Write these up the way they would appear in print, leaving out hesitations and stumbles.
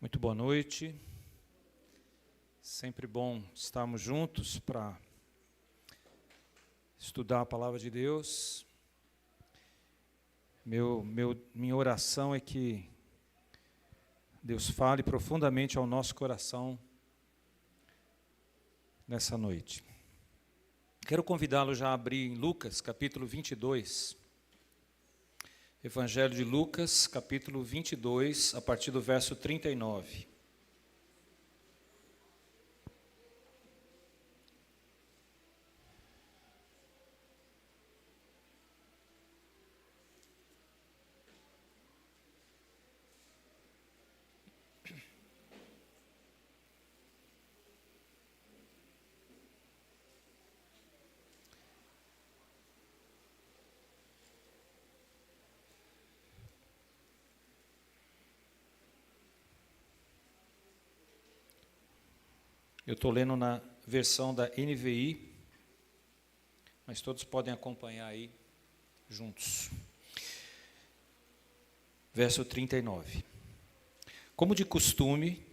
Muito boa noite. Sempre bom estarmos juntos para estudar a palavra de Deus. Minha oração é que Deus fale profundamente ao nosso coração nessa noite. Quero convidá-lo já a abrir em Lucas, capítulo 22. Evangelho de Lucas, capítulo 22, a partir do verso 39. Eu estou lendo na versão da NVI, mas todos podem acompanhar aí juntos. Verso 39. Como de costume,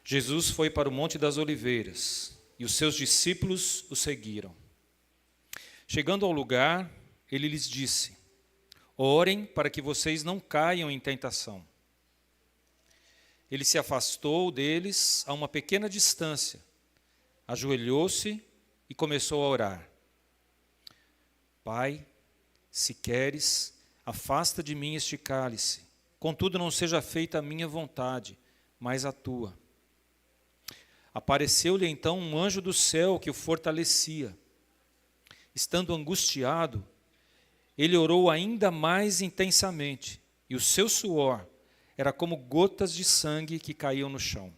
Jesus foi para o Monte das Oliveiras, e os seus discípulos o seguiram. Chegando ao lugar, ele lhes disse: orem para que vocês não caiam em tentação. Ele se afastou deles a uma pequena distância, ajoelhou-se e começou a orar. Pai, se queres, afasta de mim este cálice, contudo não seja feita a minha vontade, mas a tua. Apareceu-lhe então um anjo do céu que o fortalecia. Estando angustiado, ele orou ainda mais intensamente, e o seu suor era como gotas de sangue que caíam no chão.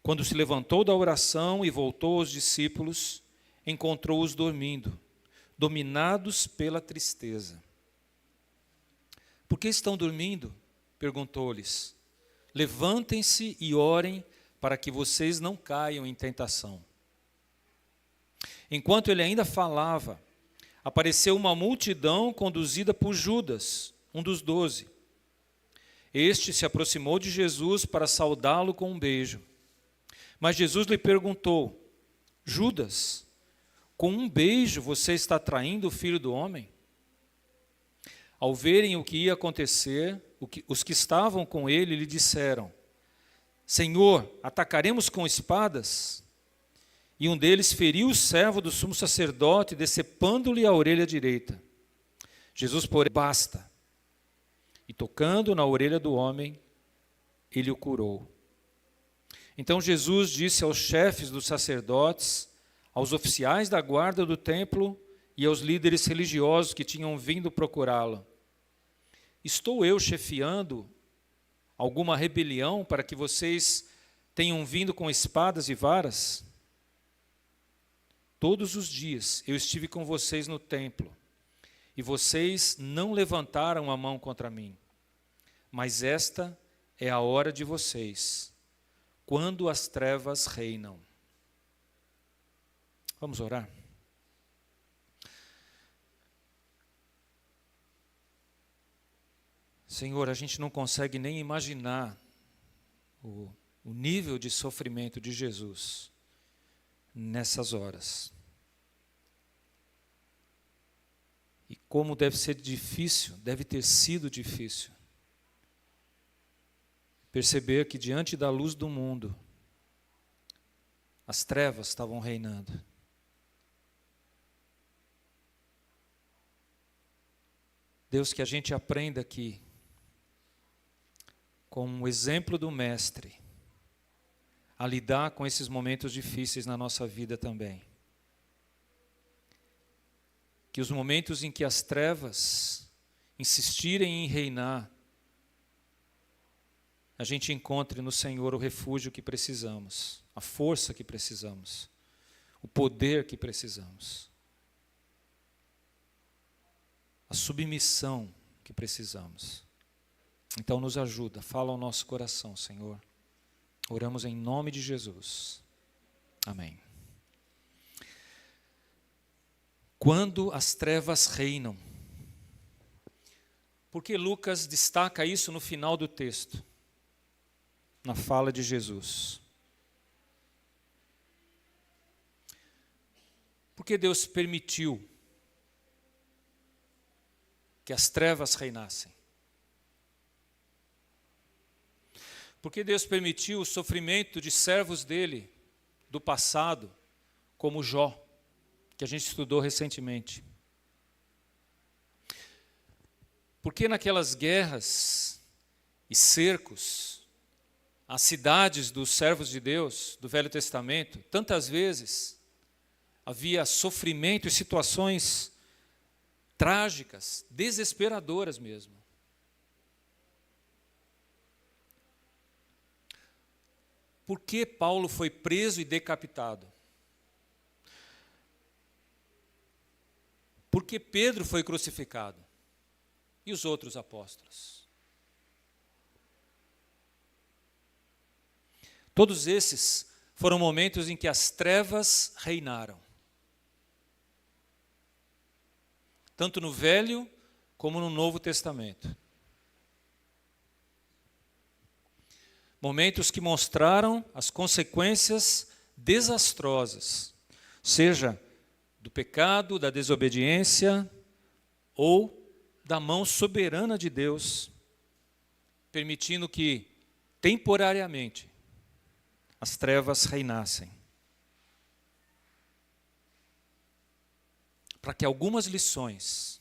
Quando se levantou da oração e voltou aos discípulos, encontrou-os dormindo, dominados pela tristeza. Por que estão dormindo? Perguntou-lhes. Levantem-se e orem para que vocês não caiam em tentação. Enquanto ele ainda falava, apareceu uma multidão conduzida por Judas, um dos 12. Este se aproximou de Jesus para saudá-lo com um beijo. Mas Jesus lhe perguntou: Judas, com um beijo você está traindo o Filho do Homem? Ao verem o que ia acontecer, os que estavam com ele lhe disseram: Senhor, atacaremos com espadas? E um deles feriu o servo do sumo sacerdote, decepando-lhe a orelha direita. Jesus, porém, basta. E tocando na orelha do homem, ele o curou. Então Jesus disse aos chefes dos sacerdotes, aos oficiais da guarda do templo e aos líderes religiosos que tinham vindo procurá-lo: estou eu chefiando alguma rebelião para que vocês tenham vindo com espadas e varas? Todos os dias eu estive com vocês no templo, e vocês não levantaram a mão contra mim. Mas esta é a hora de vocês, quando as trevas reinam. Vamos orar? Senhor, a gente não consegue nem imaginar o nível de sofrimento de Jesus nessas horas. E como deve ser difícil, deve ter sido difícil, perceber que diante da luz do mundo, as trevas estavam reinando. Deus, que a gente aprenda aqui, com o exemplo do Mestre, a lidar com esses momentos difíceis na nossa vida também. Que os momentos em que as trevas insistirem em reinar, a gente encontre no Senhor o refúgio que precisamos, a força que precisamos, o poder que precisamos, a submissão que precisamos. Então nos ajuda, fala ao nosso coração, Senhor. Oramos em nome de Jesus. Amém. Quando as trevas reinam. Por que Lucas destaca isso no final do texto? na fala de Jesus. Por que Deus permitiu que as trevas reinassem? Por que Deus permitiu o sofrimento de servos dele, do passado, como Jó, que a gente estudou recentemente? Por que naquelas guerras e cercos, as cidades dos servos de Deus, do Velho Testamento, tantas vezes havia sofrimento e situações trágicas, desesperadoras mesmo? Por que Paulo foi preso e decapitado? Por que Pedro foi crucificado? E os outros apóstolos? Todos esses foram momentos em que as trevas reinaram. Tanto no Velho como no Novo Testamento. Momentos que mostraram as consequências desastrosas, seja do pecado, da desobediência ou da mão soberana de Deus, permitindo que, temporariamente, as trevas reinassem. Para que algumas lições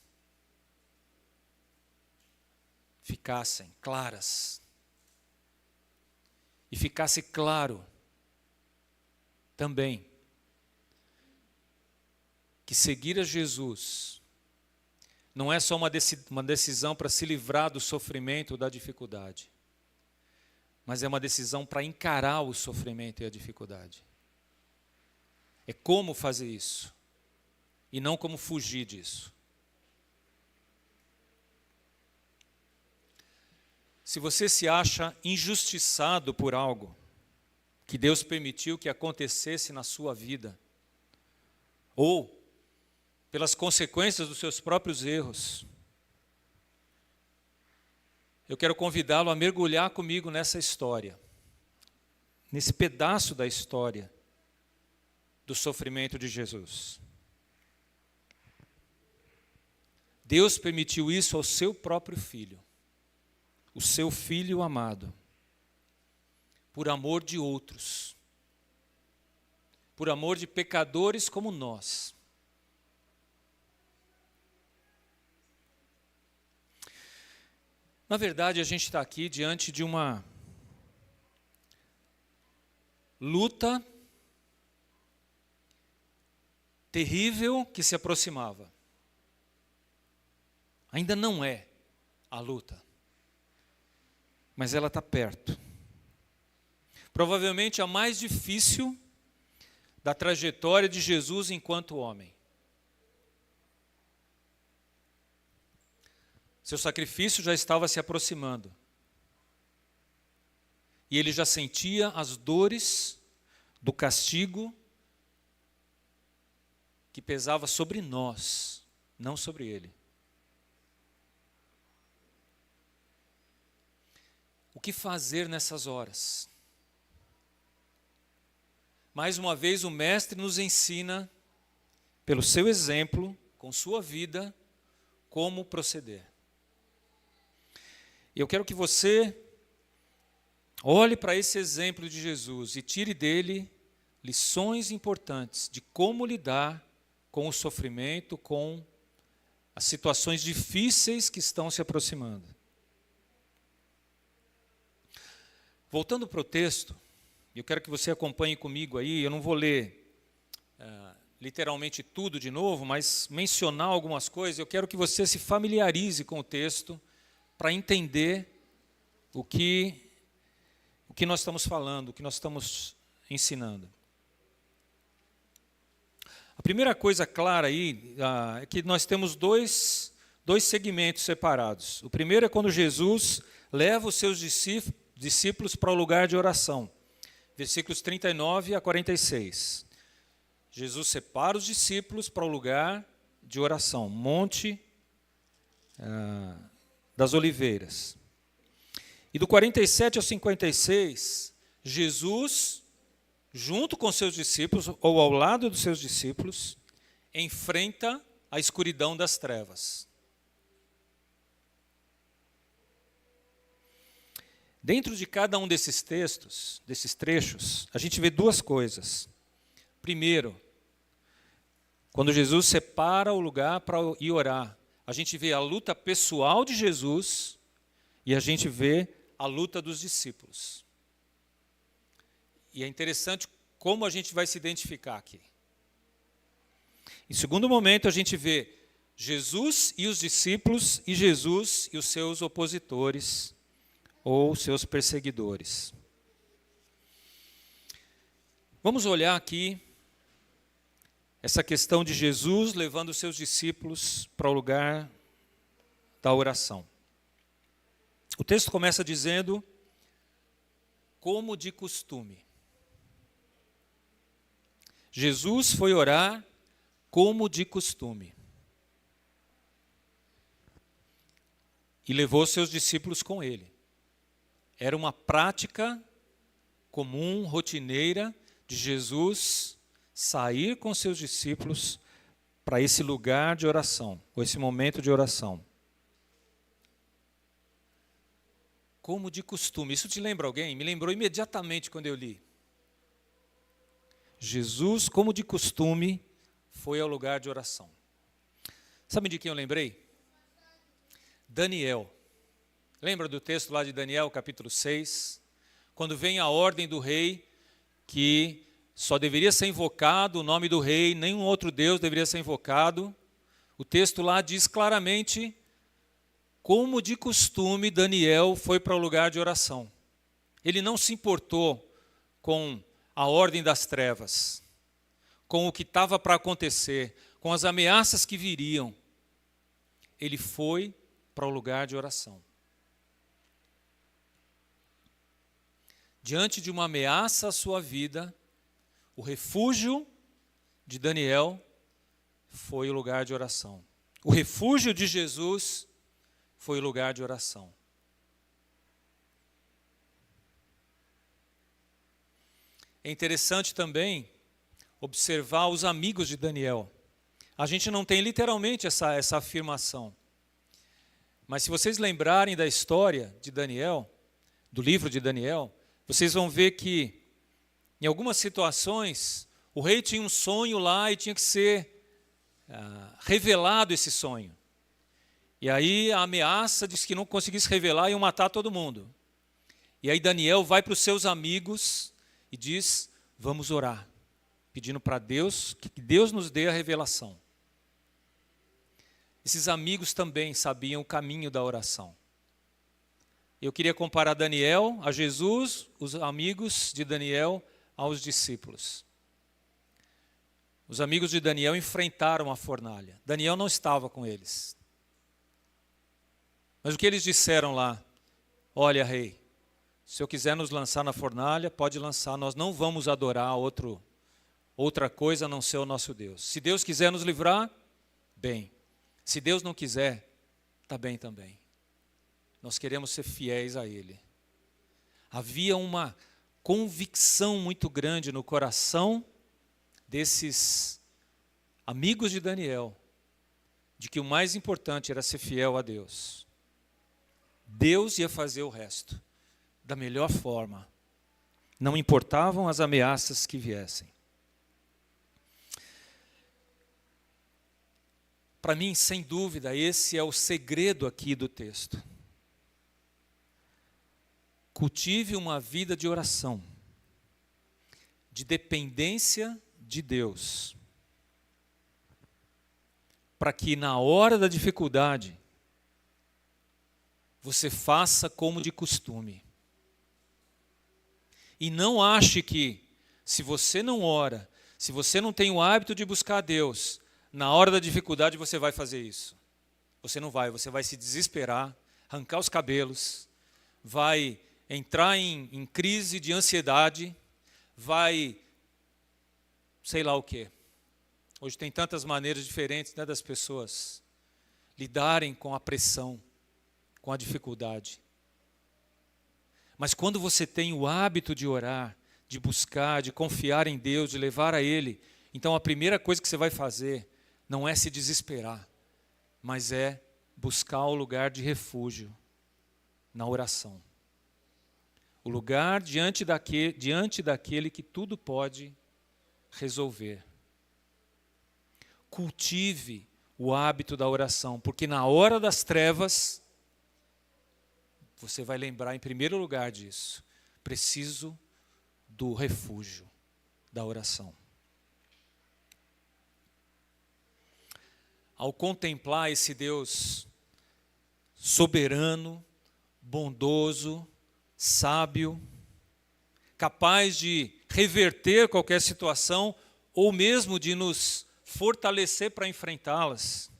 ficassem claras. E ficasse claro também que seguir a Jesus não é só uma decisão para se livrar do sofrimento ou da dificuldade, mas é uma decisão para encarar o sofrimento e a dificuldade. É como fazer isso, e não como fugir disso. Se você se acha injustiçado por algo que Deus permitiu que acontecesse na sua vida, ou pelas consequências dos seus próprios erros, eu quero convidá-lo a mergulhar comigo nessa história, nesse pedaço da história do sofrimento de Jesus. Deus permitiu isso ao seu próprio Filho, o seu Filho amado, por amor de outros, por amor de pecadores como nós. Na verdade, a gente está aqui diante de uma luta terrível que se aproximava. Ainda não é a luta, mas ela está perto. Provavelmente a mais difícil da trajetória de Jesus enquanto homem. Seu sacrifício já estava se aproximando. E ele já sentia as dores do castigo que pesava sobre nós, não sobre ele. O que fazer nessas horas? Mais uma vez o Mestre nos ensina, pelo seu exemplo, com sua vida, como proceder. E eu quero que você olhe para esse exemplo de Jesus e tire dele lições importantes de como lidar com o sofrimento, com as situações difíceis que estão se aproximando. Voltando para o texto, eu quero que você acompanhe comigo aí, eu não vou ler literalmente tudo de novo, mas mencionar algumas coisas, eu quero que você se familiarize com o texto para entender o que nós estamos falando, o que nós estamos ensinando. A primeira coisa clara aí é que nós temos dois segmentos separados. O primeiro é quando Jesus leva os seus discípulos para o lugar de oração. Versículos 39 a 46. Jesus separa os discípulos para o lugar de oração, Monte das Oliveiras. E do 47 ao 56, Jesus, junto com seus discípulos, ou ao lado dos seus discípulos, enfrenta a escuridão das trevas. Dentro de cada um desses textos, desses trechos, a gente vê duas coisas. Primeiro, quando Jesus separa o lugar para ir orar, a gente vê a luta pessoal de Jesus e a gente vê a luta dos discípulos. E é interessante como a gente vai se identificar aqui. Em segundo momento, a gente vê Jesus e os discípulos e Jesus e os seus opositores ou seus perseguidores. Vamos olhar aqui essa questão de Jesus levando os seus discípulos para o lugar da oração. O texto começa dizendo, como de costume. Jesus foi orar como de costume. E levou seus discípulos com ele. Era uma prática comum, rotineira, de Jesus sair com seus discípulos para esse lugar de oração, ou esse momento de oração. Como de costume. Isso te lembra alguém? Me lembrou imediatamente quando eu li. Jesus, como de costume, foi ao lugar de oração. Sabe de quem eu lembrei? Daniel. Lembra do texto lá de Daniel, capítulo 6? Quando vem a ordem do rei que só deveria ser invocado o nome do rei, nenhum outro Deus deveria ser invocado. O texto lá diz claramente, como de costume, Daniel foi para o lugar de oração. Ele não se importou com a ordem das trevas, com o que estava para acontecer, com as ameaças que viriam. Ele foi para o lugar de oração. Diante de uma ameaça à sua vida, o refúgio de Daniel foi o lugar de oração. O refúgio de Jesus foi o lugar de oração. É interessante também observar os amigos de Daniel. A gente não tem literalmente essa afirmação. Mas se vocês lembrarem da história de Daniel, do livro de Daniel, vocês vão ver que em algumas situações, o rei tinha um sonho lá e tinha que ser revelado esse sonho. E aí a ameaça disse que não conseguisse revelar, iam matar todo mundo. E aí Daniel vai para os seus amigos e diz, vamos orar, pedindo para Deus, que Deus nos dê a revelação. Esses amigos também sabiam o caminho da oração. Eu queria comparar Daniel a Jesus, os amigos de Daniel aos discípulos. Os amigos de Daniel enfrentaram a fornalha. Daniel não estava com eles. Mas o que eles disseram lá? Olha, rei, se eu quiser nos lançar na fornalha, pode lançar. Nós não vamos adorar outra coisa a não ser o nosso Deus. Se Deus quiser nos livrar, bem. Se Deus não quiser, está bem também. Nós queremos ser fiéis a Ele. Havia uma convicção muito grande no coração desses amigos de Daniel, de que o mais importante era ser fiel a Deus. Deus ia fazer o resto da melhor forma. Não importavam as ameaças que viessem. Para mim, sem dúvida, esse é o segredo aqui do texto. Cultive uma vida de oração, de dependência de Deus, para que na hora da dificuldade, você faça como de costume. E não ache que, se você não ora, se você não tem o hábito de buscar a Deus, na hora da dificuldade você vai fazer isso. Você não vai, você vai se desesperar, arrancar os cabelos, vai entrar em crise de ansiedade, vai, sei lá o quê. Hoje tem tantas maneiras diferentes, né, das pessoas lidarem com a pressão, com a dificuldade. Mas quando você tem o hábito de orar, de buscar, de confiar em Deus, de levar a Ele, então a primeira coisa que você vai fazer não é se desesperar, mas é buscar o lugar de refúgio na oração. O lugar diante daquele que tudo pode resolver. Cultive o hábito da oração, porque na hora das trevas, você vai lembrar em primeiro lugar disso. Preciso do refúgio da oração. Ao contemplar esse Deus soberano, bondoso, sábio, capaz de reverter qualquer situação ou mesmo de nos fortalecer para enfrentá-las,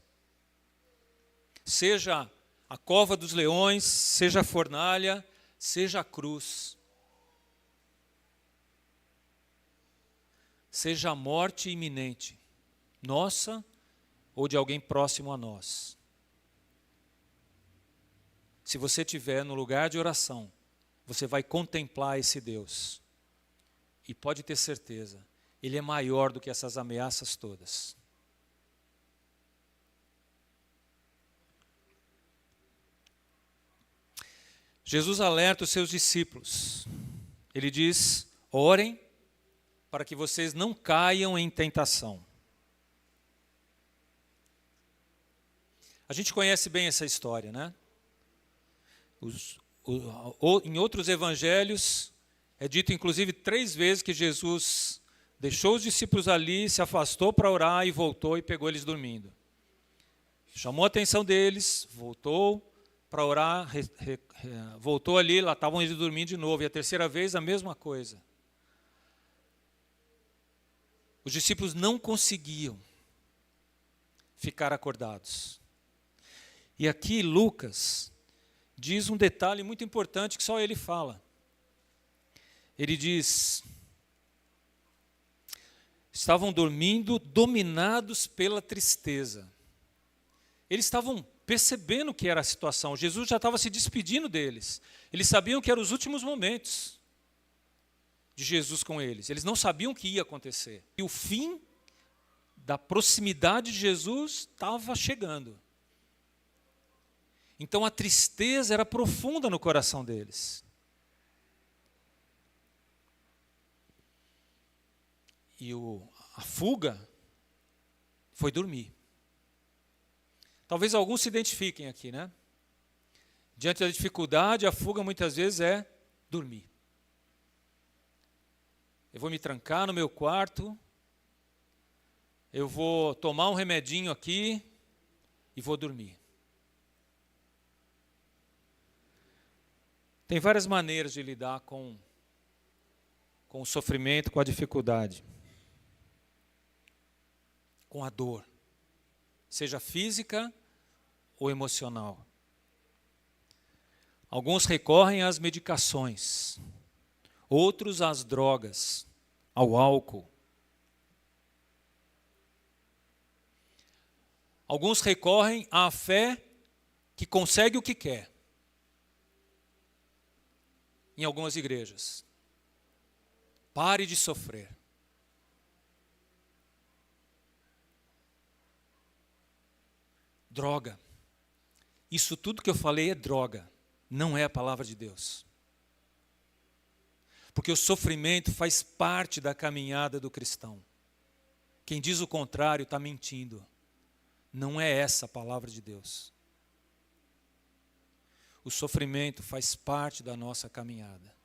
seja a cova dos leões, seja a fornalha, seja a cruz, seja a morte iminente, nossa ou de alguém próximo a nós. Se você estiver no lugar de oração, você vai contemplar esse Deus. E pode ter certeza, Ele é maior do que essas ameaças todas. Jesus alerta os seus discípulos. Ele diz: orem para que vocês não caiam em tentação. A gente conhece bem essa história, né? Em outros evangelhos, é dito inclusive 3 vezes que Jesus deixou os discípulos ali, se afastou para orar e voltou e pegou eles dormindo. Chamou a atenção deles, voltou para orar, voltou ali, lá estavam eles dormindo de novo. E a terceira vez a mesma coisa. Os discípulos não conseguiam ficar acordados. E aqui Lucas diz um detalhe muito importante que só ele fala. Ele diz: estavam dormindo, dominados pela tristeza. Eles estavam percebendo o que era a situação. Jesus já estava se despedindo deles. Eles sabiam que eram os últimos momentos de Jesus com eles. Eles não sabiam o que ia acontecer. E o fim da proximidade de Jesus estava chegando. Então a tristeza era profunda no coração deles. E a fuga foi dormir. Talvez alguns se identifiquem aqui, né? Diante da dificuldade, a fuga muitas vezes é dormir. Eu vou me trancar no meu quarto, eu vou tomar um remedinho aqui e vou dormir. Tem várias maneiras de lidar com o sofrimento, com a dificuldade, com a dor, seja física ou emocional. Alguns recorrem às medicações, outros às drogas, ao álcool. Alguns recorrem à fé que consegue o que quer. Em algumas igrejas. Pare de sofrer. Droga. Isso tudo que eu falei é droga. Não é a palavra de Deus. Porque o sofrimento faz parte da caminhada do cristão. Quem diz o contrário está mentindo. Não é essa a palavra de Deus. O sofrimento faz parte da nossa caminhada.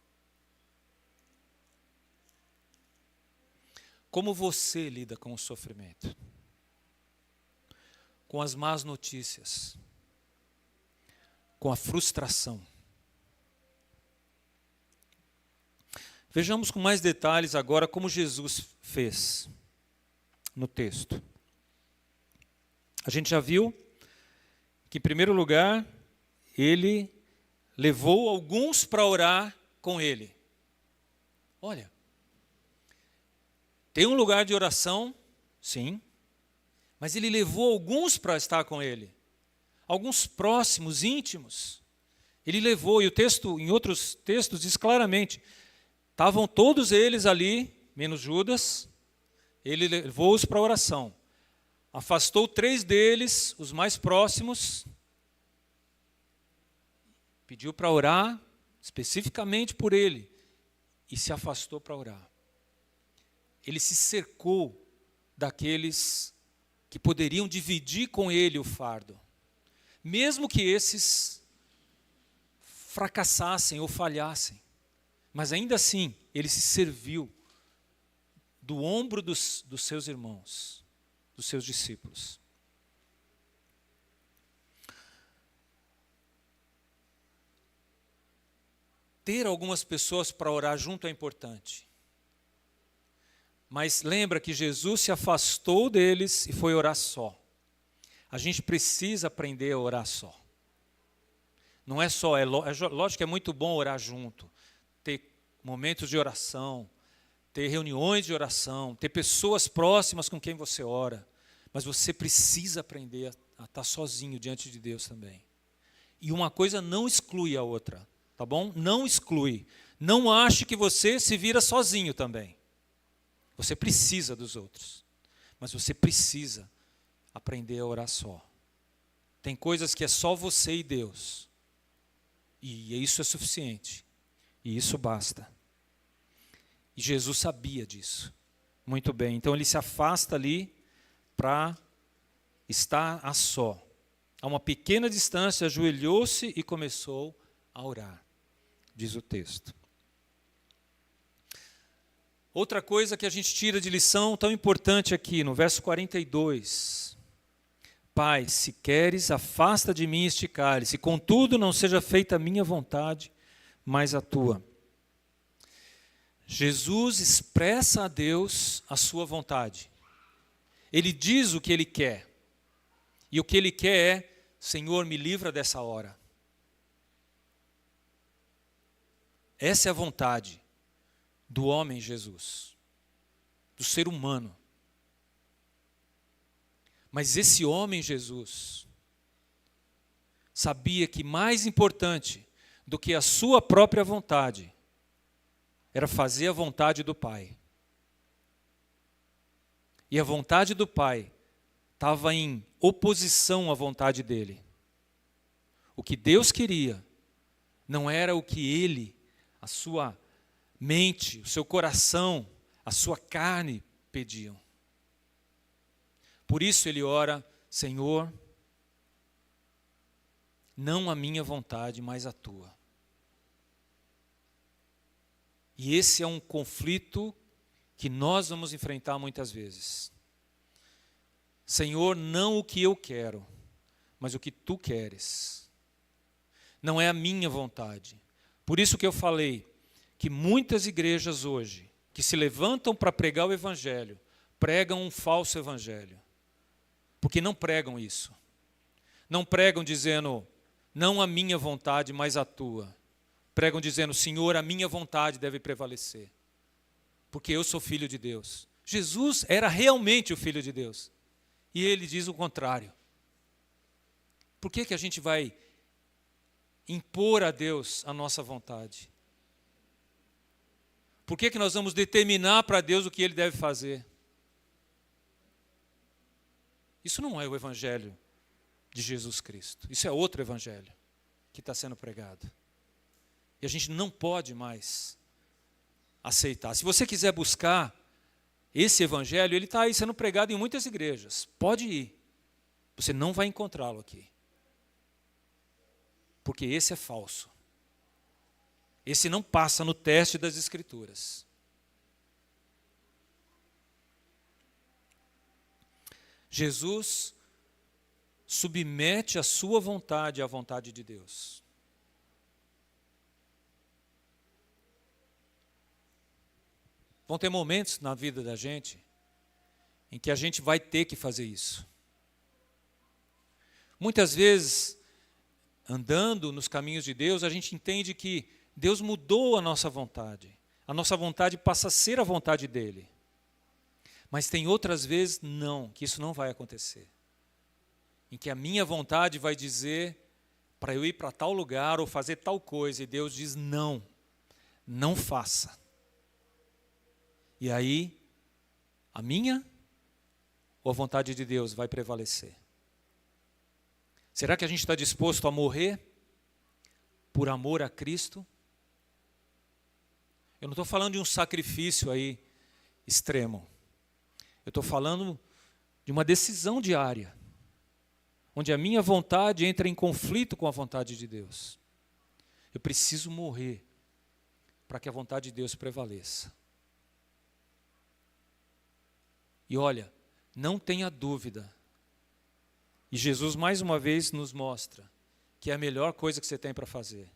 Como você lida com o sofrimento? Com as más notícias? Com a frustração? Vejamos com mais detalhes agora como Jesus fez no texto. A gente já viu que, em primeiro lugar, ele levou alguns para orar com ele. Olha, tem um lugar de oração, sim, mas ele levou alguns para estar com ele. Alguns próximos, íntimos. Ele levou, e o texto, em outros textos, diz claramente, estavam todos eles ali, menos Judas, ele levou-os para a oração. Afastou 3 deles, os mais próximos, pediu para orar especificamente por ele, e se afastou para orar. Ele se cercou daqueles que poderiam dividir com ele o fardo, mesmo que esses fracassassem ou falhassem. Mas ainda assim, ele se serviu do ombro dos seus irmãos, dos seus discípulos. Ter algumas pessoas para orar junto é importante. Mas lembra que Jesus se afastou deles e foi orar só. A gente precisa aprender a orar só. Não é só, lógico que é muito bom orar junto, ter momentos de oração, ter reuniões de oração, ter pessoas próximas com quem você ora. Mas você precisa aprender a estar sozinho diante de Deus também. E uma coisa não exclui a outra, tá bom? Não exclui. Não ache que você se vira sozinho também. Você precisa dos outros, mas você precisa aprender a orar só. Tem coisas que é só você e Deus, e isso é suficiente, e isso basta. E Jesus sabia disso, muito bem. Então ele se afasta ali para estar a só. A uma pequena distância, ajoelhou-se e começou a orar, diz o texto. Outra coisa que a gente tira de lição tão importante aqui, no verso 42. Pai, se queres, afasta de mim este cálice, contudo não seja feita a minha vontade, mas a tua. Jesus expressa a Deus a sua vontade. Ele diz o que ele quer. E o que ele quer é, Senhor, me livra dessa hora. Essa é a vontade do homem Jesus, do ser humano. Mas esse homem Jesus sabia que mais importante do que a sua própria vontade era fazer a vontade do Pai. E a vontade do Pai estava em oposição à vontade dele. O que Deus queria não era o que ele, a sua mente, o seu coração, a sua carne pediam. Por isso ele ora, Senhor, não a minha vontade, mas a tua. E esse é um conflito que nós vamos enfrentar muitas vezes. Senhor, não o que eu quero, mas o que tu queres. Não é a minha vontade. Por isso que eu falei que muitas igrejas hoje, que se levantam para pregar o evangelho, pregam um falso evangelho. Porque não pregam isso. Não pregam dizendo, não a minha vontade, mas a tua. Pregam dizendo, Senhor, a minha vontade deve prevalecer. Porque eu sou filho de Deus. Jesus era realmente o filho de Deus. E ele diz o contrário. Por que a gente vai impor a Deus a nossa vontade? Por que nós vamos determinar para Deus o que ele deve fazer? Isso não é o evangelho de Jesus Cristo. Isso é outro evangelho que está sendo pregado. E a gente não pode mais aceitar. Se você quiser buscar esse evangelho, ele está aí sendo pregado em muitas igrejas. Pode ir. Você não vai encontrá-lo aqui. Porque esse é falso. Esse não passa no teste das Escrituras. Jesus submete a sua vontade à vontade de Deus. Vão ter momentos na vida da gente em que a gente vai ter que fazer isso. Muitas vezes, andando nos caminhos de Deus, a gente entende que Deus mudou a nossa vontade. A nossa vontade passa a ser a vontade dele. Mas tem outras vezes, não, que isso não vai acontecer. Em que a minha vontade vai dizer, para eu ir para tal lugar ou fazer tal coisa, e Deus diz não, não faça. E aí, a minha ou a vontade de Deus vai prevalecer? Será que a gente está disposto a morrer por amor a Cristo? Eu não estou falando de um sacrifício aí extremo. Eu estou falando de uma decisão diária, onde a minha vontade entra em conflito com a vontade de Deus. Eu preciso morrer para que a vontade de Deus prevaleça. E olha, não tenha dúvida, e Jesus mais uma vez nos mostra que é a melhor coisa que você tem para fazer.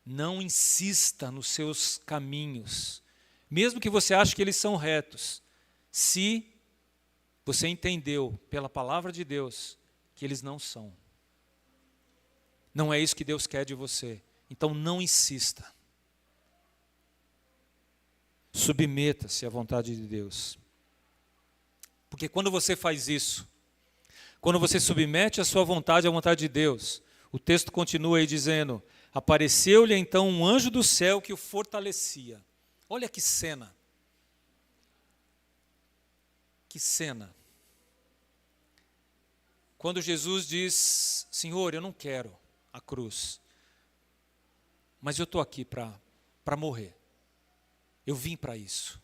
Não insista nos seus caminhos, mesmo que você ache que eles são retos, se você entendeu pela palavra de Deus que eles não são. Não é isso que Deus quer de você. Então não insista. Submeta-se à vontade de Deus. Porque quando você faz isso, quando você submete a sua vontade à vontade de Deus, o texto continua aí dizendo: apareceu-lhe então um anjo do céu que o fortalecia. Olha que cena. Que cena. Quando Jesus diz: Senhor, eu não quero a cruz, mas eu estou aqui para morrer. Eu vim para isso.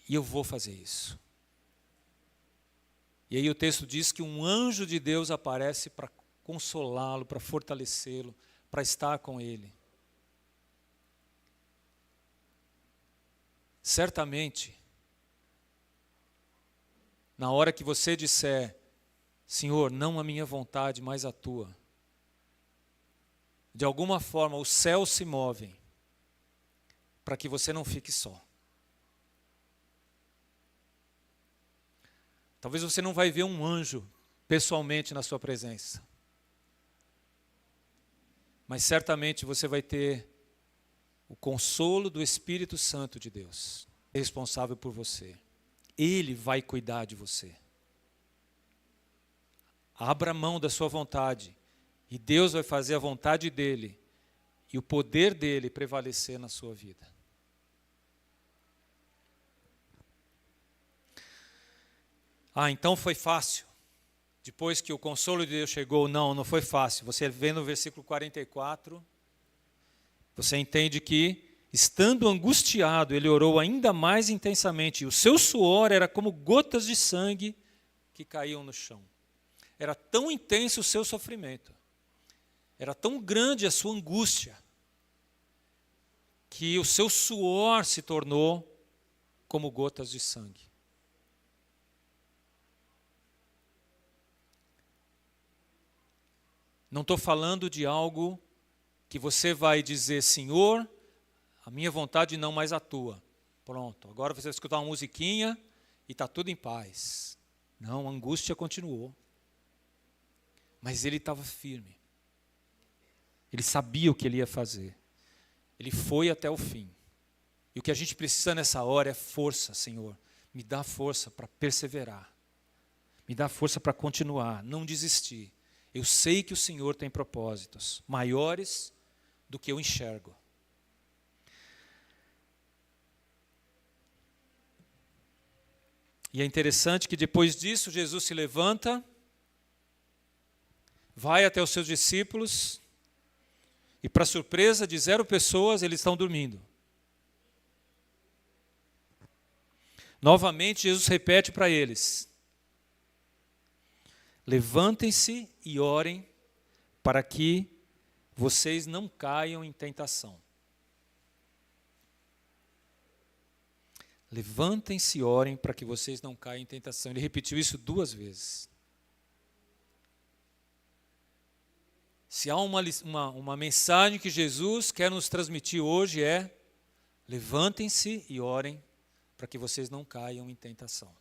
E eu vou fazer isso. E aí o texto diz que um anjo de Deus aparece para consolá-lo, para fortalecê-lo, para estar com ele. Certamente, na hora que você disser: Senhor, não a minha vontade, mas a tua, de alguma forma os céus se movem para que você não fique só. Talvez você não vai ver um anjo pessoalmente na sua presença, mas certamente você vai ter o consolo do Espírito Santo de Deus, responsável por você. Ele vai cuidar de você. Abra mão da sua vontade e Deus vai fazer a vontade dele e o poder dele prevalecer na sua vida. Então foi fácil. Depois que o consolo de Deus chegou, não foi fácil. Você vê no versículo 44, você entende que, estando angustiado, ele orou ainda mais intensamente. E o seu suor era como gotas de sangue que caíam no chão. Era tão intenso o seu sofrimento, era tão grande a sua angústia, que o seu suor se tornou como gotas de sangue. Não estou falando de algo que você vai dizer: Senhor, a minha vontade não mais a tua. Pronto, agora você vai escutar uma musiquinha e está tudo em paz. Não, a angústia continuou. Mas ele estava firme. Ele sabia o que ele ia fazer. Ele foi até o fim. E o que a gente precisa nessa hora é força, Senhor. Me dá força para perseverar. Me dá força para continuar, não desistir. Eu sei que o Senhor tem propósitos maiores do que eu enxergo. E é interessante que depois disso, Jesus se levanta, vai até os seus discípulos, e para surpresa de 0 pessoas, eles estão dormindo. Novamente, Jesus repete para eles: levantem-se e orem para que vocês não caiam em tentação. Levantem-se e orem para que vocês não caiam em tentação. Ele repetiu isso 2 vezes. Se há uma mensagem que Jesus quer nos transmitir hoje é: levantem-se e orem para que vocês não caiam em tentação.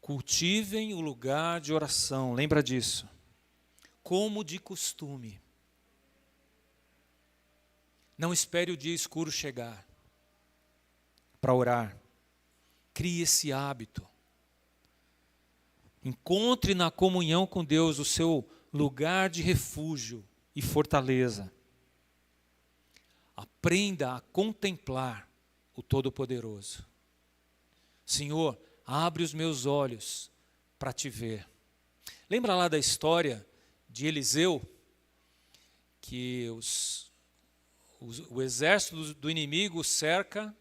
Cultivem o lugar de oração, lembra disso, como de costume. Não espere o dia escuro chegar para orar. Crie esse hábito. Encontre na comunhão com Deus o seu lugar de refúgio e fortaleza. Aprenda a contemplar o Todo-Poderoso. Senhor, abre os meus olhos para te ver. Lembra lá da história de Eliseu, que o exército do inimigo o cerca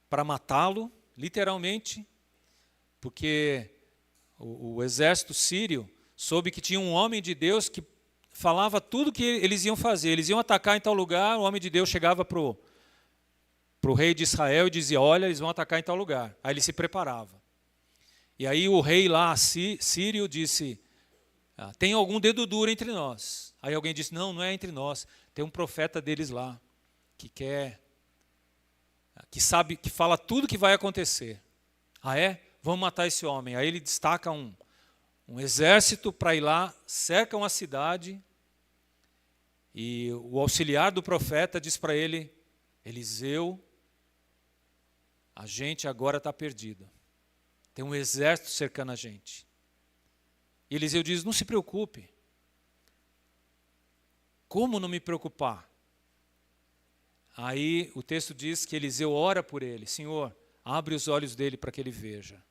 para matá-lo, literalmente, porque o exército sírio soube que tinha um homem de Deus que falava tudo que eles iam fazer. Eles iam atacar em tal lugar, o homem de Deus chegava para o rei de Israel e dizia, olha, eles vão atacar em tal lugar. Aí ele se preparava. E aí o rei lá, sírio, disse, tem algum dedo duro entre nós? Aí alguém disse, não é entre nós, tem um profeta deles lá, que sabe, que fala tudo que vai acontecer. Ah é? Vamos matar esse homem. Aí ele destaca um exército para ir lá, cercam a cidade, e o auxiliar do profeta diz para ele, Eliseu, a gente agora está perdido. Tem um exército cercando a gente. E Eliseu diz, não se preocupe. Como não me preocupar? Aí o texto diz que Eliseu ora por ele. Senhor, abre os olhos dele para que ele veja.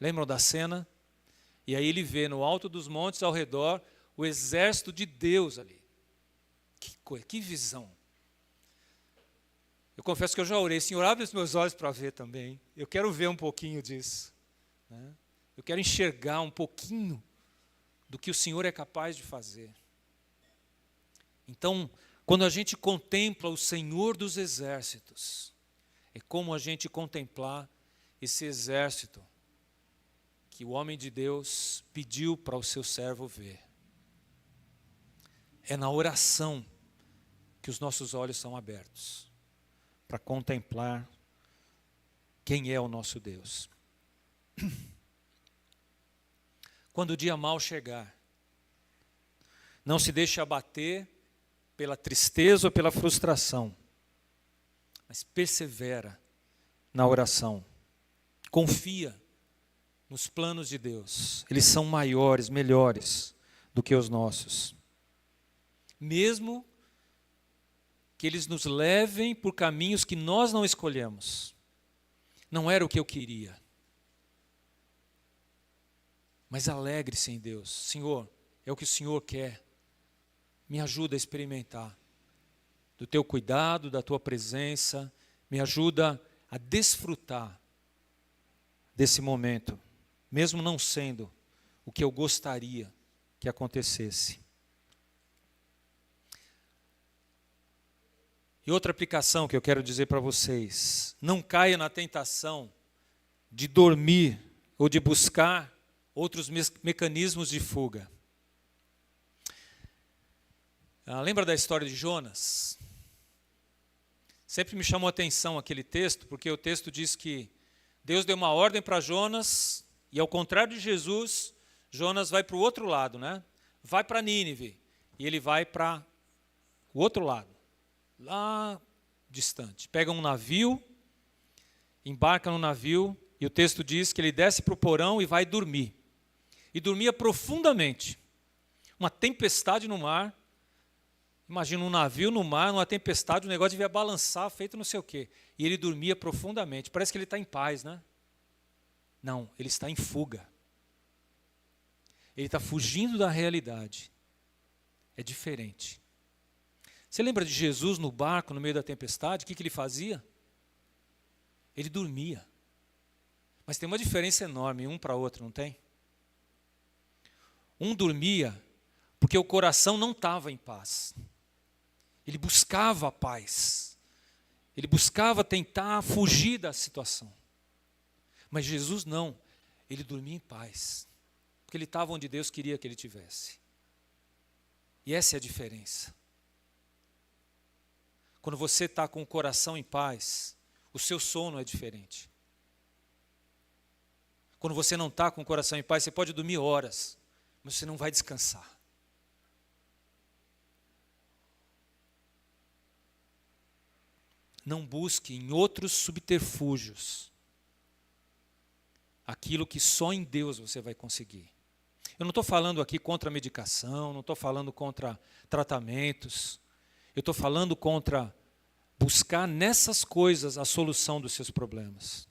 Lembram da cena? E aí ele vê no alto dos montes ao redor o exército de Deus ali. Que coisa, que visão. Eu confesso que eu já orei. Senhor, abre os meus olhos para ver também. Eu quero ver um pouquinho disso. Né? Eu quero enxergar um pouquinho do que o Senhor é capaz de fazer. Então, quando a gente contempla o Senhor dos exércitos, é como a gente contemplar esse exército que o homem de Deus pediu para o seu servo ver. É na oração que os nossos olhos são abertos para contemplar quem é o nosso Deus. Quando o dia mau chegar, não se deixe abater pela tristeza ou pela frustração, mas persevera na oração. Confia nos planos de Deus. Eles são maiores, melhores do que os nossos. Mesmo que eles nos levem por caminhos que nós não escolhemos. Não era o que eu queria. Mas alegre-se em Deus. Senhor, é o que o Senhor quer. Me ajuda a experimentar do teu cuidado, da tua presença. Me ajuda a desfrutar desse momento, mesmo não sendo o que eu gostaria que acontecesse. E outra aplicação que eu quero dizer para vocês, não caia na tentação de dormir ou de buscar outros mecanismos de fuga. Lembra da história de Jonas? Sempre me chamou a atenção aquele texto, porque o texto diz que Deus deu uma ordem para Jonas, e ao contrário de Jesus, Jonas vai para o outro lado, né? Vai para Nínive, e ele vai para o outro lado, lá distante. Pega um navio, embarca no navio, e o texto diz que ele desce para o porão e vai dormir. E dormia profundamente. Uma tempestade no mar. Imagina um navio no mar, numa tempestade, o negócio devia balançar, feito não sei o quê. E ele dormia profundamente. Parece que ele está em paz, né? Não, ele está em fuga. Ele está fugindo da realidade. É diferente. Você lembra de Jesus no barco, no meio da tempestade? O que ele fazia? Ele dormia. Mas tem uma diferença enorme, um para outro, não tem? Um dormia porque o coração não estava em paz. Ele buscava a paz. Ele buscava tentar fugir da situação. Mas Jesus não. Ele dormia em paz. Porque ele estava onde Deus queria que ele estivesse. E essa é a diferença. Quando você está com o coração em paz, o seu sono é diferente. Quando você não está com o coração em paz, você pode dormir horas, mas você não vai descansar. Não busque em outros subterfúgios aquilo que só em Deus você vai conseguir. Eu não estou falando aqui contra a medicação, não estou falando contra tratamentos, eu estou falando contra buscar nessas coisas a solução dos seus problemas.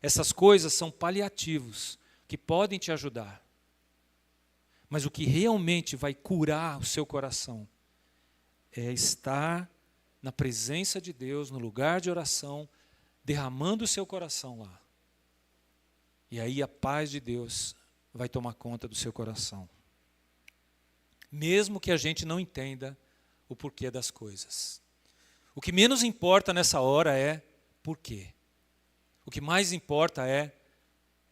Essas coisas são paliativos, que podem te ajudar. Mas o que realmente vai curar o seu coração é estar na presença de Deus, no lugar de oração, derramando o seu coração lá. E aí a paz de Deus vai tomar conta do seu coração. Mesmo que a gente não entenda o porquê das coisas. O que menos importa nessa hora é por quê. O que mais importa é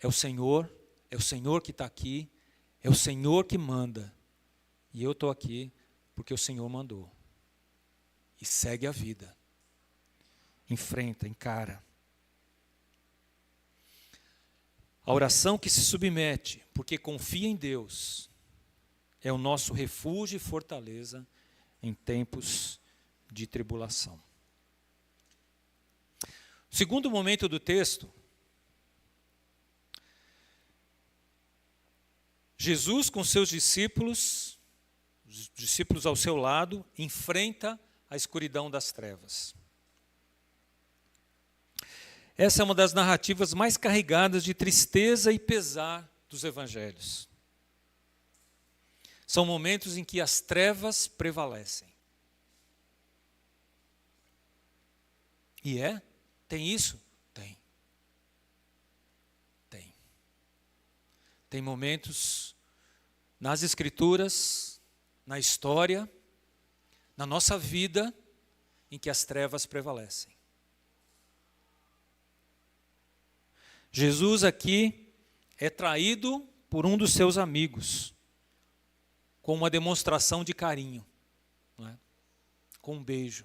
o Senhor que está aqui, é o Senhor que manda. E eu estou aqui porque o Senhor mandou. E segue a vida. Enfrenta, encara. A oração que se submete, porque confia em Deus, é o nosso refúgio e fortaleza em tempos de tribulação. O segundo momento do texto, Jesus com seus discípulos, os discípulos ao seu lado, enfrenta a escuridão das trevas. Essa é uma das narrativas mais carregadas de tristeza e pesar dos evangelhos. São momentos em que as trevas prevalecem. E tem isso? Tem. Tem momentos nas Escrituras, na história, na nossa vida, em que as trevas prevalecem. Jesus aqui é traído por um dos seus amigos, com uma demonstração de carinho, não é? Com um beijo.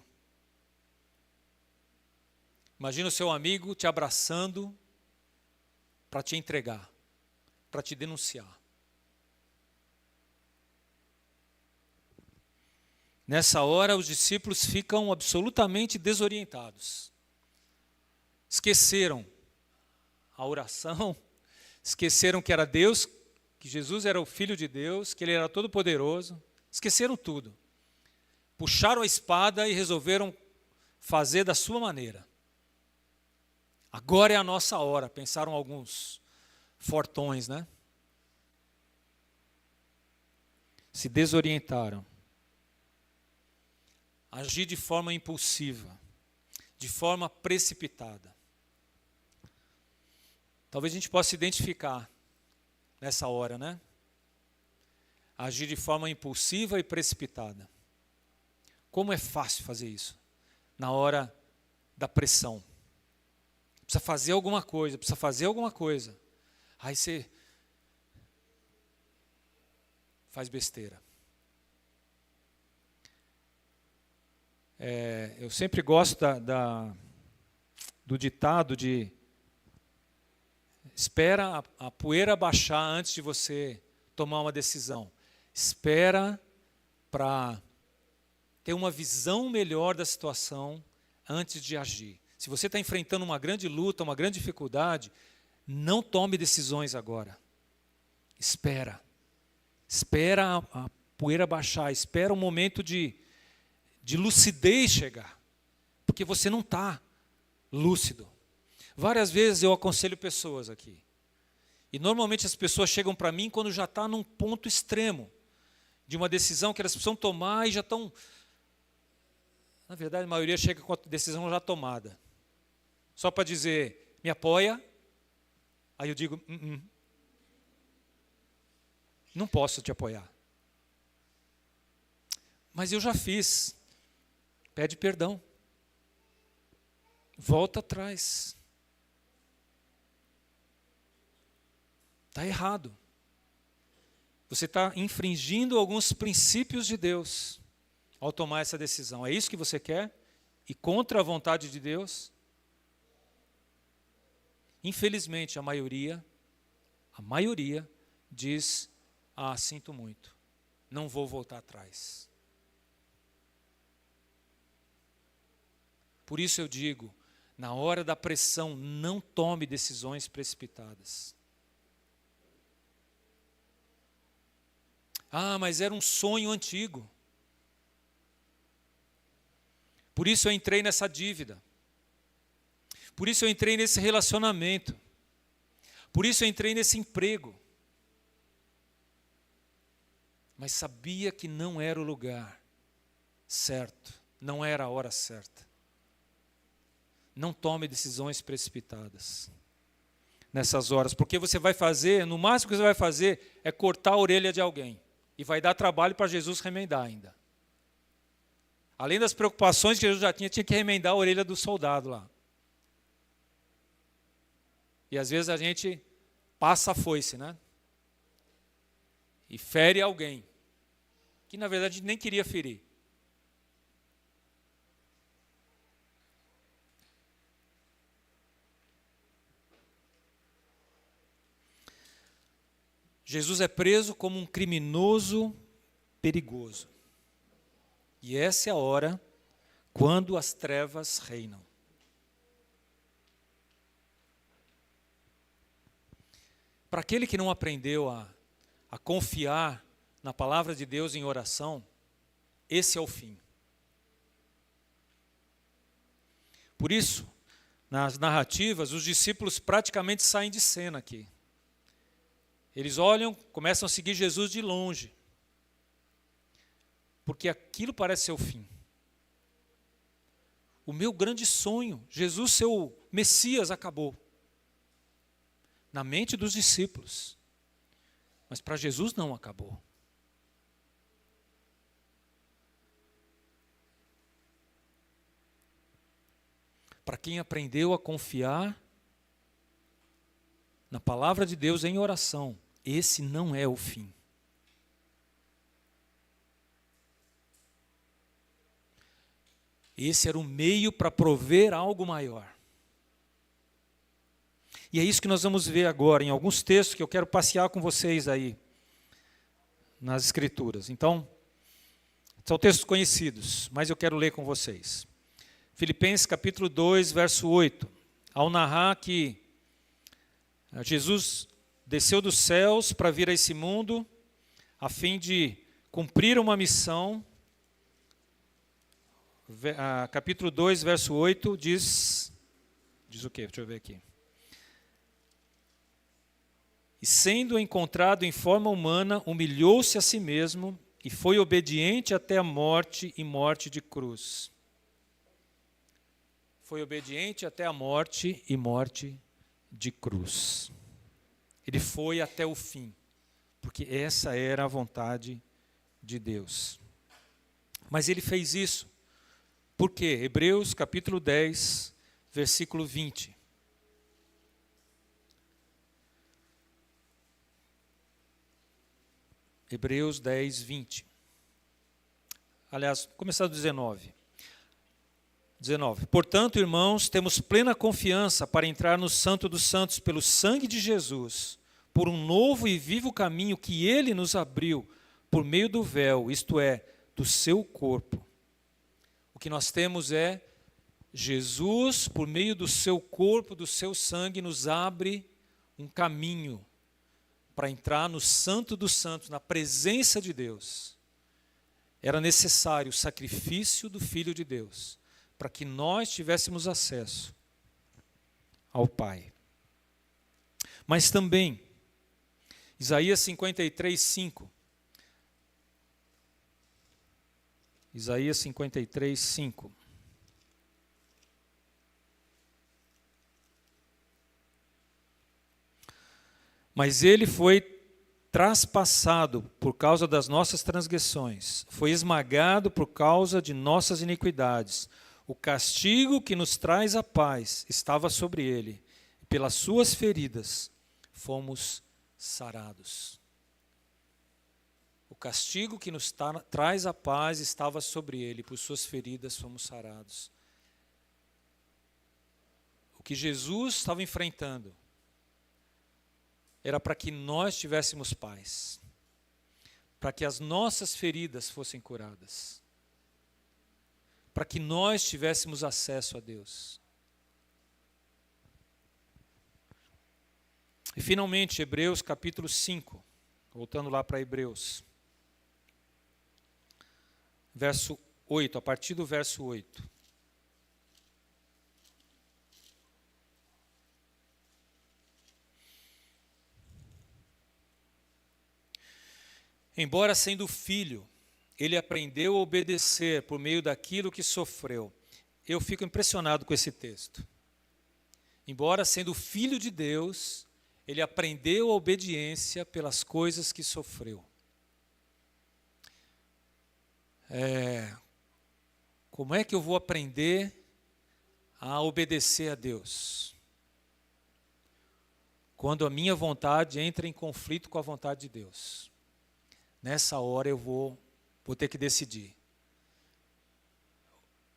Imagina o seu amigo te abraçando para te entregar, para te denunciar. Nessa hora, os discípulos ficam absolutamente desorientados. Esqueceram a oração, esqueceram que era Deus, que Jesus era o Filho de Deus, que Ele era todo-poderoso. Esqueceram tudo. Puxaram a espada e resolveram fazer da sua maneira. Agora é a nossa hora, pensaram alguns fortões, né? Se desorientaram. Agir de forma impulsiva, de forma precipitada. Talvez a gente possa se identificar nessa hora, né? Agir de forma impulsiva e precipitada. Como é fácil fazer isso? Na hora da pressão. Precisa fazer alguma coisa. Aí você faz besteira. Eu sempre gosto do ditado de espera a poeira baixar antes de você tomar uma decisão. Espera para ter uma visão melhor da situação antes de agir. Se você está enfrentando uma grande luta, uma grande dificuldade, não tome decisões agora. Espera. Espera a poeira baixar. Espera o momento de lucidez chegar. Porque você não está lúcido. Várias vezes eu aconselho pessoas aqui. E normalmente as pessoas chegam para mim quando já está num ponto extremo de uma decisão que elas precisam tomar e já estão... Na verdade, a maioria chega com a decisão já tomada. Só para dizer, me apoia. Aí eu digo, não posso te apoiar. Mas eu já fiz. Pede perdão. Volta atrás. Está errado. Você está infringindo alguns princípios de Deus ao tomar essa decisão. É isso que você quer? E contra a vontade de Deus? Infelizmente, a maioria diz, sinto muito, não vou voltar atrás. Por isso eu digo, Na hora da pressão, não tome decisões precipitadas. Ah, mas era um sonho antigo. Por isso eu entrei nessa dívida. Por isso eu entrei nesse relacionamento. Por isso eu entrei nesse emprego. Mas sabia que não era o lugar certo. Não era a hora certa. Não tome decisões precipitadas nessas horas. Porque você vai fazer, no máximo que você vai fazer é cortar a orelha de alguém. E vai dar trabalho para Jesus remendar ainda. Além das preocupações que Jesus já tinha que remendar a orelha do soldado lá. E às vezes a gente passa a foice, né? E fere alguém, que na verdade a gente nem queria ferir. Jesus é preso como um criminoso perigoso. E essa é a hora quando as trevas reinam. Para aquele que não aprendeu a confiar na palavra de Deus em oração, esse é o fim. Por isso, nas narrativas, os discípulos praticamente saem de cena aqui. Eles olham, começam a seguir Jesus de longe. Porque aquilo parece ser o fim. O meu grande sonho, Jesus, seu Messias, acabou. Na mente dos discípulos. Mas para Jesus não acabou. Para quem aprendeu a confiar na palavra de Deus em oração, esse não é o fim. Esse era o meio para prover algo maior. E é isso que nós vamos ver agora, em alguns textos que eu quero passear com vocês aí, nas Escrituras. Então, são textos conhecidos, mas eu quero ler com vocês. Filipenses capítulo 2, verso 8. Ao narrar que Jesus desceu dos céus para vir a esse mundo, a fim de cumprir uma missão, capítulo 2, verso 8, diz o quê? Deixa eu ver aqui. E sendo encontrado em forma humana, humilhou-se a si mesmo e foi obediente até a morte e morte de cruz. Foi obediente até a morte e morte de cruz. Ele foi até o fim, porque essa era a vontade de Deus. Mas ele fez isso. Por quê? Hebreus capítulo 10, versículo 20. Hebreus 10, 20. Aliás, começar do 19. 19. Portanto, irmãos, temos plena confiança para entrar no Santo dos Santos pelo sangue de Jesus, por um novo e vivo caminho que ele nos abriu por meio do véu, isto é, do seu corpo. O que nós temos é Jesus, por meio do seu corpo, do seu sangue, nos abre um caminho para entrar no Santo dos Santos, na presença de Deus. Era necessário o sacrifício do Filho de Deus, para que nós tivéssemos acesso ao Pai. Mas também, Isaías 53, 5. Isaías 53, 5. Mas ele foi traspassado por causa das nossas transgressões, foi esmagado por causa de nossas iniquidades. O castigo que nos traz a paz estava sobre ele, e pelas suas feridas fomos sarados. O castigo que nos traz a paz estava sobre ele, por suas feridas fomos sarados. O que Jesus estava enfrentando era para que nós tivéssemos paz, para que as nossas feridas fossem curadas, para que nós tivéssemos acesso a Deus. E finalmente, Hebreus capítulo 5, voltando lá para Hebreus, verso 8, a partir do verso 8. Embora sendo filho, ele aprendeu a obedecer por meio daquilo que sofreu. Eu fico impressionado com esse texto. Embora sendo filho de Deus, ele aprendeu a obediência pelas coisas que sofreu. Como é que eu vou aprender a obedecer a Deus? Quando a minha vontade entra em conflito com a vontade de Deus. Nessa hora eu vou ter que decidir.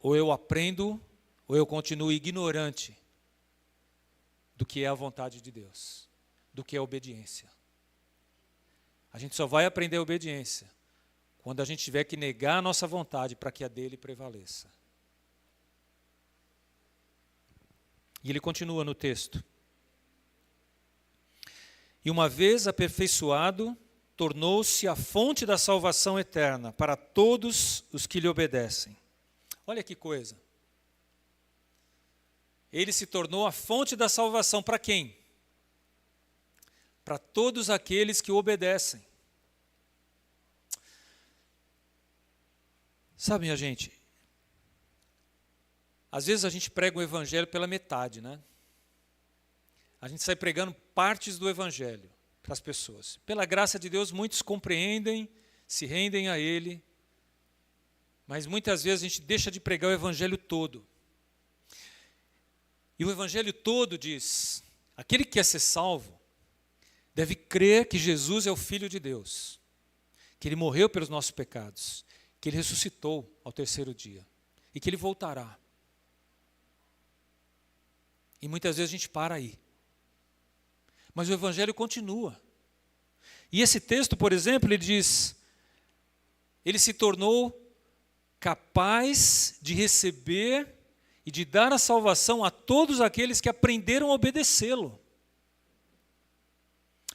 Ou eu aprendo, ou eu continuo ignorante do que é a vontade de Deus, do que é a obediência. A gente só vai aprender a obediência quando a gente tiver que negar a nossa vontade para que a dele prevaleça. E ele continua no texto. E uma vez aperfeiçoado, tornou-se a fonte da salvação eterna para todos os que lhe obedecem. Olha que coisa. Ele se tornou a fonte da salvação para quem? Para todos aqueles que o obedecem. Sabe, minha gente, às vezes a gente prega o evangelho pela metade, né? A gente sai pregando partes do evangelho para as pessoas. Pela graça de Deus, muitos compreendem, se rendem a Ele, mas muitas vezes a gente deixa de pregar o evangelho todo. E o evangelho todo diz, aquele que quer ser salvo, deve crer que Jesus é o Filho de Deus, que Ele morreu pelos nossos pecados, que Ele ressuscitou ao terceiro dia, e que Ele voltará. E muitas vezes a gente para aí. Mas o evangelho continua. E esse texto, por exemplo, ele diz, ele se tornou capaz de receber e de dar a salvação a todos aqueles que aprenderam a obedecê-lo.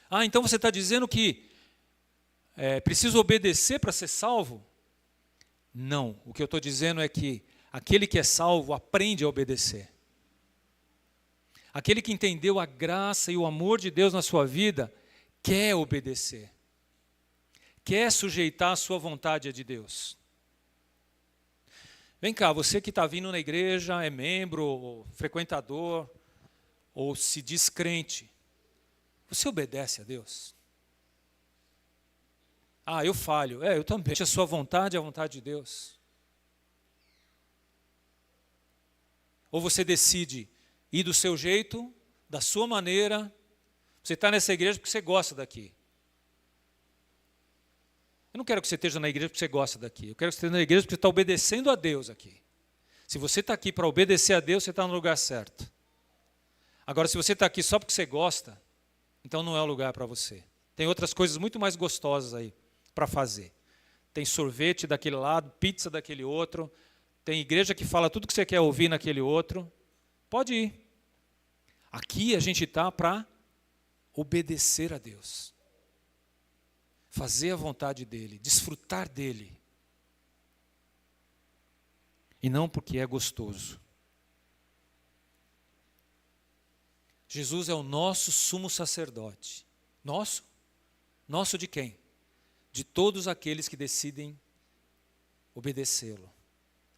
Ah, então você está dizendo que preciso obedecer para ser salvo? Não, o que eu estou dizendo é que aquele que é salvo aprende a obedecer. Aquele que entendeu a graça e o amor de Deus na sua vida, quer obedecer. Quer sujeitar a sua vontade à de Deus. Vem cá, você que está vindo na igreja, é membro, ou frequentador, ou se diz crente, você obedece a Deus? Ah, eu falho. Eu também. A sua vontade é a vontade de Deus. Ou você decide ir do seu jeito, da sua maneira. Você está nessa igreja porque você gosta daqui. Eu não quero que você esteja na igreja porque você gosta daqui. Eu quero que você esteja na igreja porque você está obedecendo a Deus aqui. Se você está aqui para obedecer a Deus, você está no lugar certo. Agora, se você está aqui só porque você gosta, então não é o lugar para você. Tem outras coisas muito mais gostosas aí para fazer. Tem sorvete daquele lado, pizza daquele outro. Tem igreja que fala tudo que você quer ouvir naquele outro. Pode ir. Aqui a gente está para obedecer a Deus. Fazer a vontade dEle, desfrutar dEle. E não porque é gostoso. Jesus é o nosso sumo sacerdote. Nosso? Nosso de quem? De todos aqueles que decidem obedecê-lo.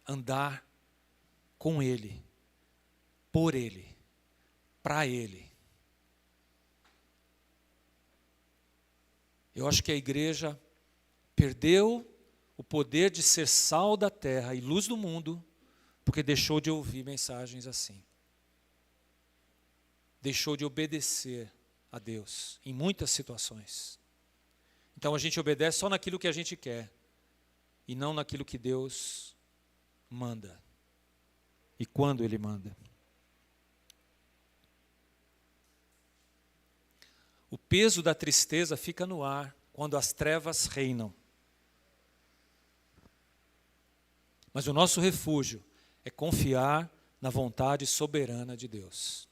Andar com Ele, por Ele, para Ele. Eu acho que a igreja perdeu o poder de ser sal da terra e luz do mundo, porque deixou de ouvir mensagens assim. Deixou de obedecer a Deus em muitas situações. Então a gente obedece só naquilo que a gente quer e não naquilo que Deus manda e quando Ele manda. O peso da tristeza fica no ar quando as trevas reinam. Mas o nosso refúgio é confiar na vontade soberana de Deus.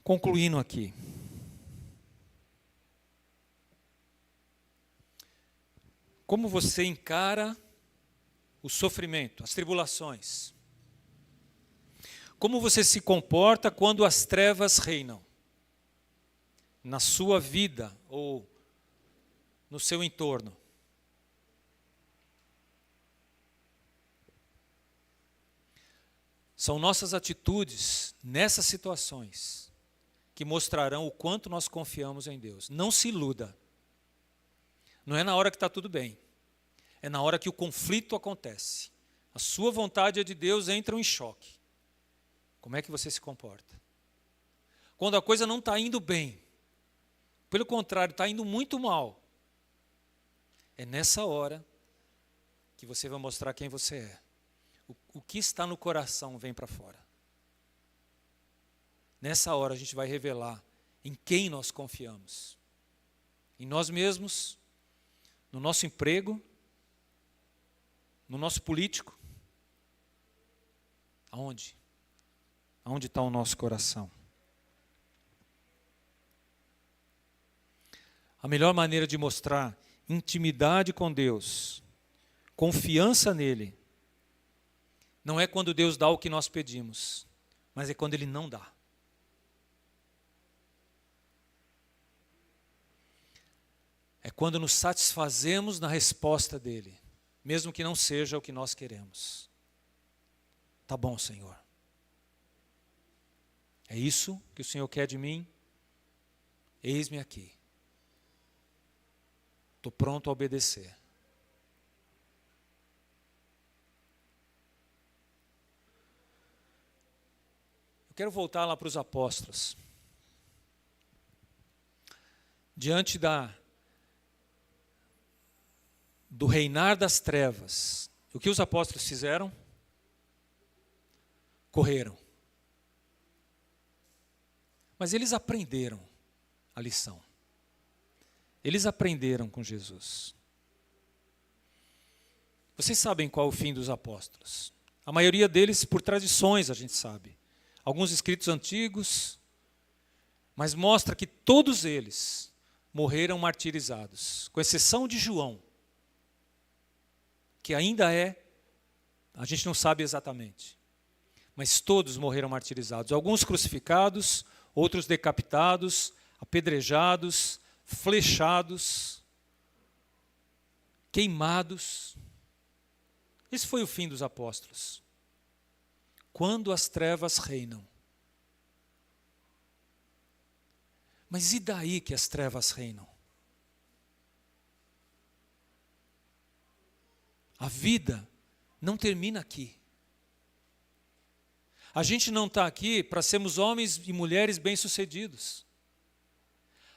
Concluindo aqui. Como você encara o sofrimento, as tribulações? Como você se comporta quando as trevas reinam? Na sua vida ou no seu entorno? São nossas atitudes nessas situações que mostrarão o quanto nós confiamos em Deus. Não se iluda. Não é na hora que está tudo bem. É na hora que o conflito acontece. A sua vontade e a de Deus entram em choque. Como é que você se comporta? Quando a coisa não está indo bem, pelo contrário, está indo muito mal, é nessa hora que você vai mostrar quem você é. O que está no coração vem para fora. Nessa hora a gente vai revelar em quem nós confiamos. Em nós mesmos, no nosso emprego, no nosso político. Aonde? Aonde está o nosso coração? A melhor maneira de mostrar intimidade com Deus, confiança nele, não é quando Deus dá o que nós pedimos, mas é quando Ele não dá. É quando nos satisfazemos na resposta dEle, mesmo que não seja o que nós queremos. Tá bom, Senhor. É isso que o Senhor quer de mim? Eis-me aqui. Estou pronto a obedecer. Eu quero voltar lá para os apóstolos. Diante do reinar das trevas, o que os apóstolos fizeram? Correram. Mas eles aprenderam a lição. Eles aprenderam com Jesus. Vocês sabem qual é o fim dos apóstolos? A maioria deles por tradições, a gente sabe. Alguns escritos antigos, mas mostra que todos eles morreram martirizados, com exceção de João, que ainda a gente não sabe exatamente, mas todos morreram martirizados. Alguns crucificados, outros decapitados, apedrejados, flechados, queimados. Esse foi o fim dos apóstolos. Quando as trevas reinam. Mas e daí que as trevas reinam? A vida não termina aqui. A gente não está aqui para sermos homens e mulheres bem-sucedidos.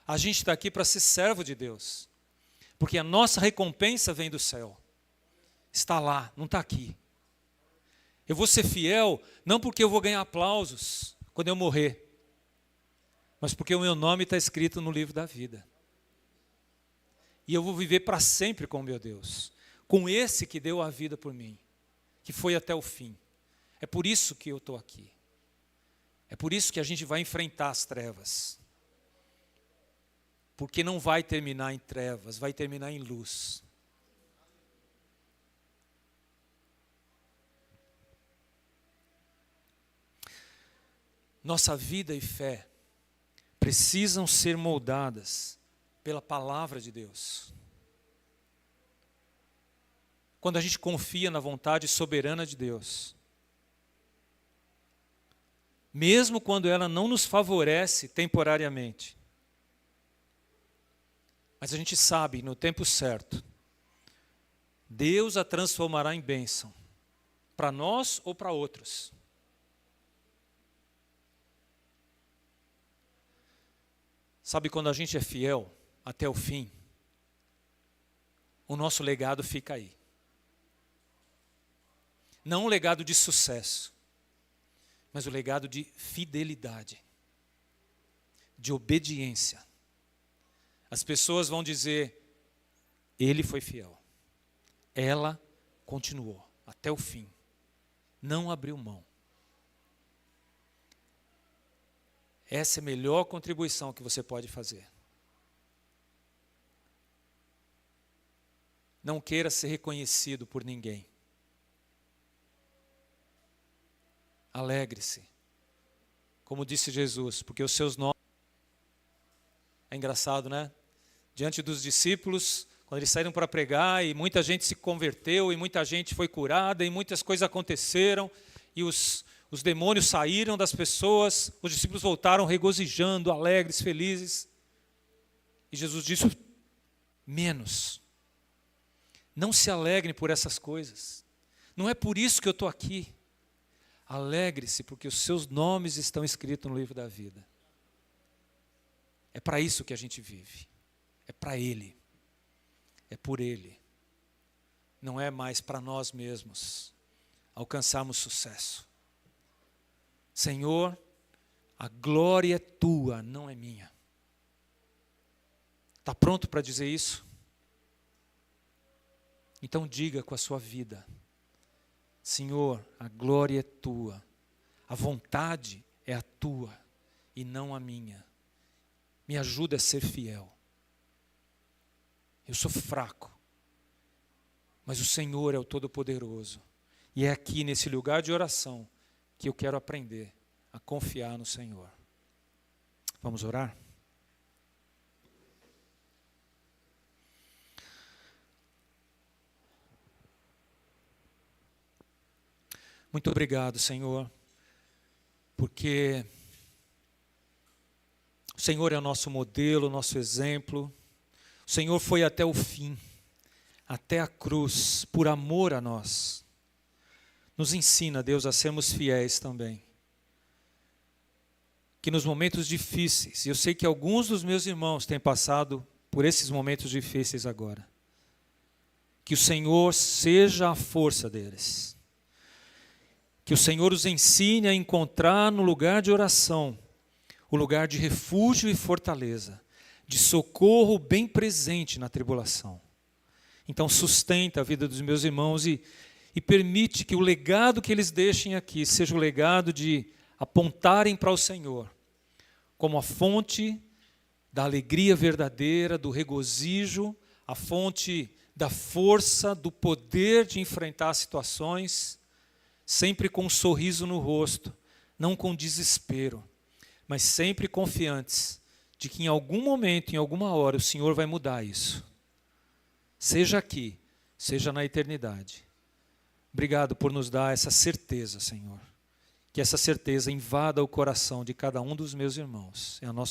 A gente está aqui para ser servo de Deus. Porque a nossa recompensa vem do céu. Está lá, não está aqui. Eu vou ser fiel, não porque eu vou ganhar aplausos quando eu morrer, mas porque o meu nome está escrito no livro da vida. E eu vou viver para sempre com o meu Deus, com esse que deu a vida por mim, que foi até o fim. É por isso que eu estou aqui. É por isso que a gente vai enfrentar as trevas. Porque não vai terminar em trevas, vai terminar em luz. Nossa vida e fé precisam ser moldadas pela palavra de Deus. Quando a gente confia na vontade soberana de Deus, mesmo quando ela não nos favorece temporariamente, mas a gente sabe, no tempo certo, Deus a transformará em bênção, para nós ou para outros. Sabe, quando a gente é fiel até o fim, o nosso legado fica aí. Não um legado de sucesso, mas o legado de fidelidade, de obediência. As pessoas vão dizer, ele foi fiel. Ela continuou até o fim. Não abriu mão. Essa é a melhor contribuição que você pode fazer. Não queira ser reconhecido por ninguém. Alegre-se. Como disse Jesus, porque os seus nomes... É engraçado, né? Diante dos discípulos, quando eles saíram para pregar, e muita gente se converteu, e muita gente foi curada, e muitas coisas aconteceram, e os demônios saíram das pessoas, os discípulos voltaram regozijando, alegres, felizes. E Jesus disse, menos. Não se alegrem por essas coisas. Não é por isso que eu estou aqui. Alegre-se, porque os seus nomes estão escritos no livro da vida. É para isso que a gente vive. É para Ele. É por Ele. Não é mais para nós mesmos alcançarmos sucesso. Senhor, a glória é tua, não é minha. Está pronto para dizer isso? Então diga com a sua vida. Senhor, a glória é tua. A vontade é a tua e não a minha. Me ajuda a ser fiel. Eu sou fraco, mas o Senhor é o Todo-Poderoso. E é aqui nesse lugar de oração que eu quero aprender a confiar no Senhor. Vamos orar? Muito obrigado, Senhor, porque o Senhor é o nosso modelo, o nosso exemplo. O Senhor foi até o fim, até a cruz, por amor a nós. Nos ensina, Deus, a sermos fiéis também. Que nos momentos difíceis, e eu sei que alguns dos meus irmãos têm passado por esses momentos difíceis agora, que o Senhor seja a força deles. Que o Senhor os ensine a encontrar no lugar de oração, o lugar de refúgio e fortaleza, de socorro bem presente na tribulação. Então sustenta a vida dos meus irmãos e permite que o legado que eles deixem aqui seja o legado de apontarem para o Senhor, como a fonte da alegria verdadeira, do regozijo, a fonte da força, do poder de enfrentar situações, sempre com um sorriso no rosto, não com desespero, mas sempre confiantes de que em algum momento, em alguma hora, o Senhor vai mudar isso. Seja aqui, seja na eternidade. Obrigado por nos dar essa certeza, Senhor. Que essa certeza invada o coração de cada um dos meus irmãos. É a nossa